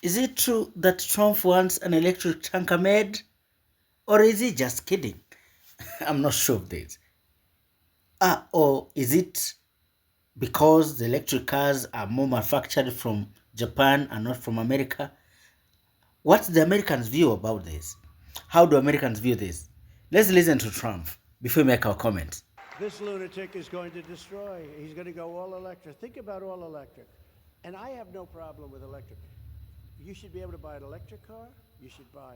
Is it true that Trump wants an electric tanker made? Or is he just kidding? I'm not sure of this. Or is it because the electric cars are more manufactured from Japan and not from America? What's the Americans' view about this? How do Americans view this? Let's listen to Trump before we make our comments. This lunatic is going to destroy. He's going to go all electric. Think about all electric. And I have no problem with electric. You should be able to buy an electric car. You should buy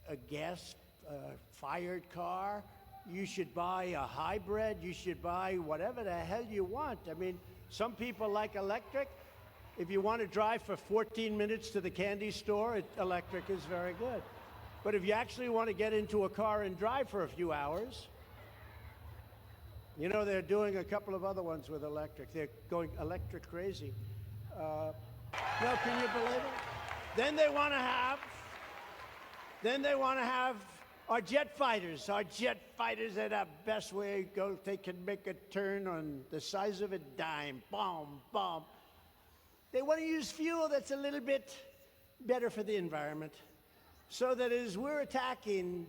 a gas fired car. You should buy a hybrid. You should buy whatever the hell you want. I mean, some people like electric. If you want to drive for 14 minutes to the candy store, electric is very good. But if you actually want to get into a car and drive for a few hours, you know, they're doing a couple of other ones with electric. They're going electric crazy. No, can you believe it? Then they want to have our jet fighters. Our jet fighters are the best way to go. They can make a turn on the size of a dime. Boom, boom. They want to use fuel that's a little bit better for the environment. So that as we're attacking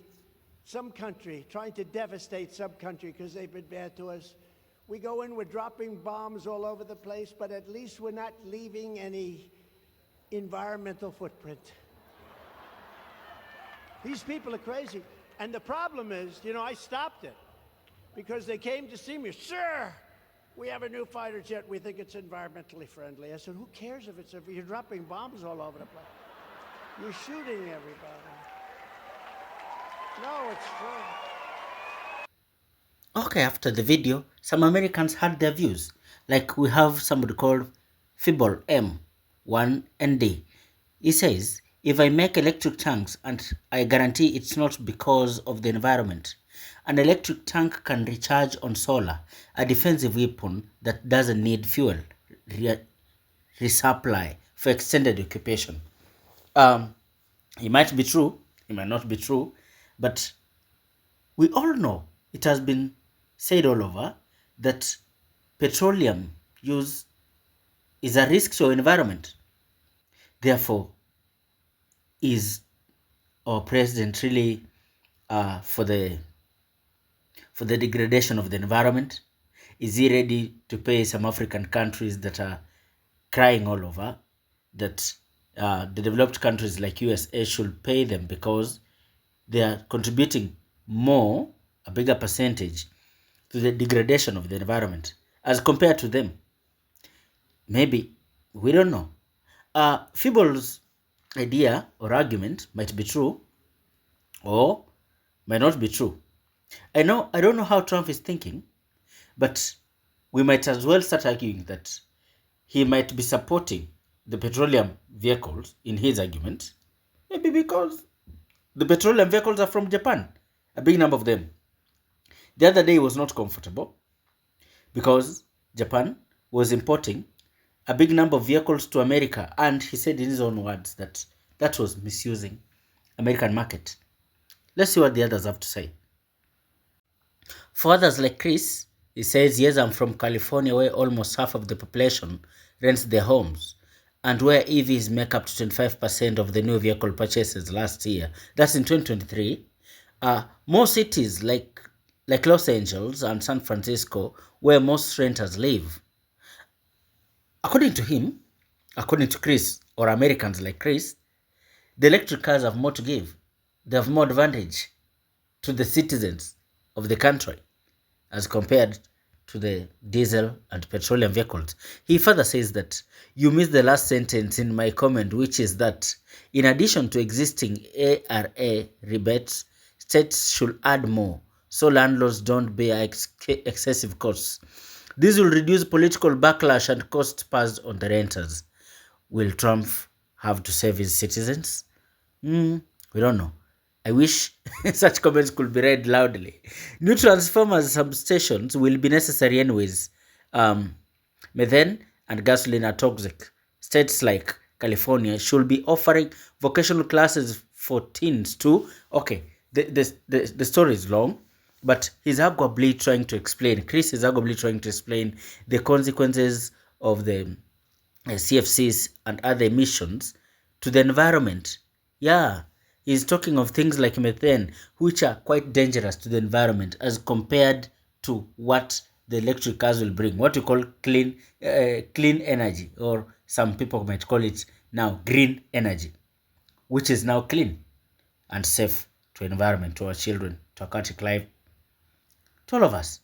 some country, trying to devastate some country because they've been bad to us, we go in, we're dropping bombs all over the place, but at least we're not leaving any environmental footprint. These people are crazy. And the problem is, you know, I stopped it because they came to see me. Sir, we have a new fighter jet. We think it's environmentally friendly. I said, who cares if you're dropping bombs all over the place? You're shooting everybody. No, it's true. Okay, after the video, some Americans had their views. Like we have somebody called Fibble M1ND. He says, if I make electric tanks, and I guarantee it's not because of the environment, an electric tank can recharge on solar, a defensive weapon that doesn't need fuel resupply for extended occupation. It might be true, it might not be true, but we all know it has been said all over that petroleum use is a risk to our environment. Therefore, is our president really for the degradation of the environment? Is he ready to pay some African countries that are crying all over that the developed countries like USA should pay them because they are contributing more, a bigger percentage, to the degradation of the environment as compared to them? Maybe. We don't know. Fibble's idea or argument might be true or might not be true. I don't know how Trump is thinking, but we might as well start arguing that he might be supporting the petroleum vehicles in his argument, maybe because the petroleum vehicles are from Japan, a big number of them. The other day was not comfortable because Japan was importing a big number of vehicles to America, and he said in his own words that that was misusing American market. Let's see what the others have to say. For others like Chris, he says, yes, I'm from California where almost half of the population rents their homes and where EVs make up to 25% of the new vehicle purchases last year. That's in 2023. More cities like Los Angeles and San Francisco, where most renters live. According to him, according to Chris, or Americans like Chris, the electric cars have more to give. They have more advantage to the citizens of the country as compared to the diesel and petroleum vehicles. He further says that you missed the last sentence in my comment, which is that in addition to existing ARA rebates, states should add more so landlords don't bear excessive costs. This will reduce political backlash and cost passed on the renters. Will Trump have to save his citizens? We don't know. I wish such comments could be read loudly. New transformers substations will be necessary anyways. Methane and gasoline are toxic. States like California should be offering vocational classes for teens too. Okay, the story is long, but he's arguably trying to explain, Chris is arguably trying to explain the consequences of the CFCs and other emissions to the environment. Yeah, he's talking of things like methane, which are quite dangerous to the environment as compared to what the electric cars will bring. What we call clean energy, or some people might call it now green energy, which is now clean and safe to environment, to our children, to aquatic life, to all of us.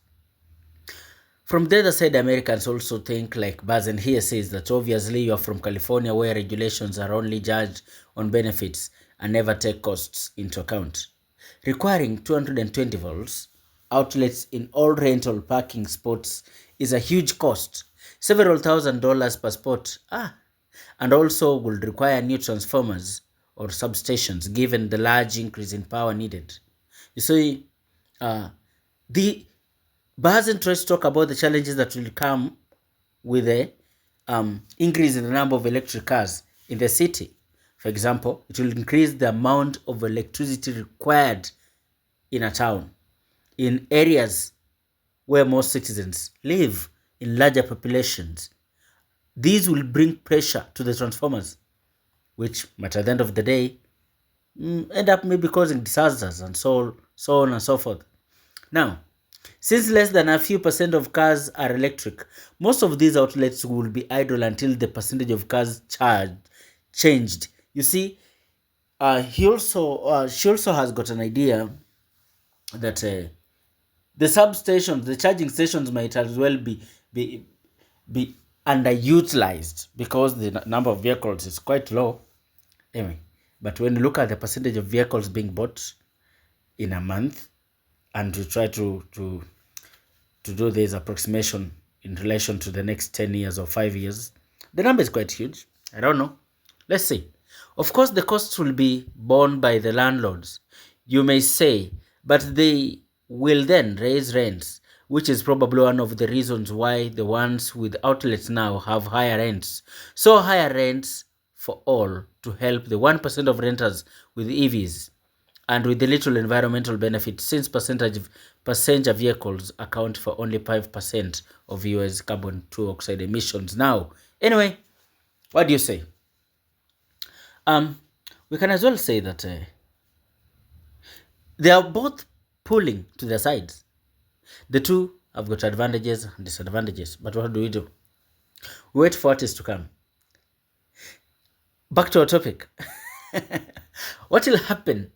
From the other side, Americans also think like Buzz, and here says that obviously you are from California, where regulations are only judged on benefits and never take costs into account. Requiring 220 volts outlets in all rental parking spots is a huge cost, several $1,000s per spot. And also would require new transformers or substations given the large increase in power needed. You see, the Bahasan tries to talk about the challenges that will come with the increase in the number of electric cars in the city. For example, it will increase the amount of electricity required in a town, in areas where most citizens live in larger populations. These will bring pressure to the transformers, which might at the end of the day end up maybe causing disasters and so on and so forth. Now, since less than a few percent of cars are electric, most of these outlets will be idle until the percentage of cars changed. You see, she also has got an idea that the substations, the charging stations might as well be underutilized because the number of vehicles is quite low. Anyway, but when you look at the percentage of vehicles being bought in a month, and to try to do this approximation in relation to the next 10 years or 5 years, the number is quite huge. I don't know. Let's see. Of course, the costs will be borne by the landlords, you may say, but they will then raise rents, which is probably one of the reasons why the ones with outlets now have higher rents. So higher rents for all to help the 1% of renters with EVs and with the little environmental benefit, since passenger vehicles account for only 5% of US carbon dioxide emissions now. Anyway, what do you say? We can as well say that they are both pulling to their sides. The two have got advantages and disadvantages, but what do? We wait for what is to come. Back to our topic. What will happen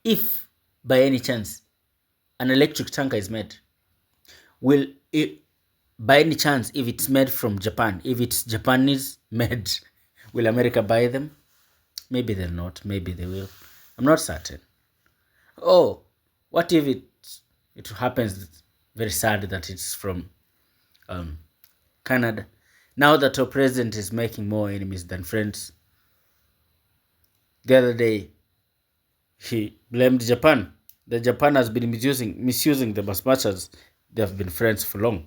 if, by any chance, an electric tanker is made? Will it, by any chance, if it's made from Japan, if it's Japanese made, will America buy them? Maybe they'll not, maybe they will. I'm not certain. Oh, what if it happens, very sad, that it's from Canada? Now that our president is making more enemies than friends. The other day, he blamed Japan. That Japan has been misusing them as much as they have been friends for long.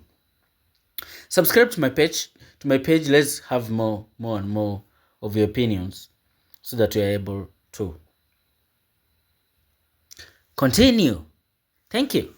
Subscribe to my page. Let's have more and more of your opinions so that we are able to continue. Thank you.